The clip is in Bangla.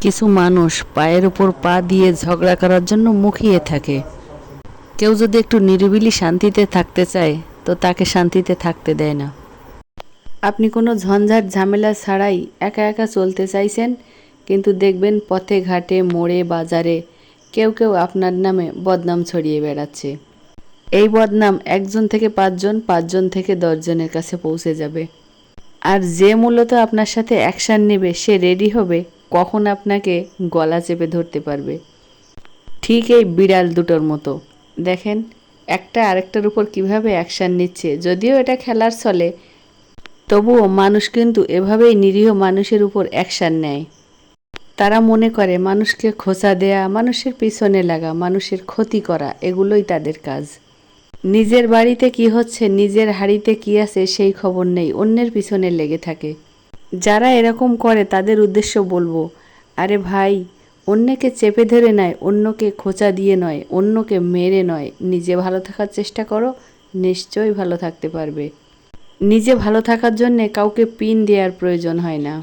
কিছু মানুষ পায়ের উপর পা দিয়ে ঝগড়া করার জন্য মুখিয়ে থাকে। কেউ যদি একটু নিরিবিলি শান্তিতে থাকতে চায় তো তাকে শান্তিতে থাকতে দেয় না। আপনি কোনো ঝঞ্ঝাট ঝামেলা ছাড়াই একা একা চলতে চাইছেন, কিন্তু দেখবেন পথে ঘাটে মোড়ে বাজারে কেউ কেউ আপনার নামে বদনাম ছড়িয়ে বেড়াচ্ছে। এই বদনাম একজন থেকে পাঁচজন, পাঁচজন থেকে 10 জনের কাছে পৌঁছে যাবে। আর যে মূলত আপনার সাথে অ্যাকশান নেবে সে রেডি হবে কখন আপনাকে গলা চেপে ধরতে পারবে। ঠিক এই বিড়াল দুটোর মতো দেখেন, একটা আরেকটার উপর কিভাবে অ্যাকশান নিচ্ছে। যদিও এটা খেলার ছলে, তবুও মানুষ কিন্তু এভাবেই নিরীহ মানুষের উপর অ্যাকশান নেয়। তারা মনে করে মানুষকে খোঁচা দেয়া, মানুষের পিছনে লাগা, মানুষের ক্ষতি করা এগুলোই তাদের কাজ। নিজের বাড়িতে কি হচ্ছে, নিজের হাঁড়িতে কি আছে সেই খবর নেই, অন্যের পিছনে লেগে থাকে। যারা এরকম করে তাদের উদ্দেশ্য বলবো, আরে ভাই, অন্যকে চেপে ধরে নয়, অন্যকে খোঁচা দিয়ে নয়, অন্যকে মেরে নয়, নিজে ভালো থাকার চেষ্টা করো, নিশ্চয়ই ভালো থাকতে পারবে। নিজে ভালো থাকার জন্যে কাউকে পিন দেওয়ার প্রয়োজন হয় না।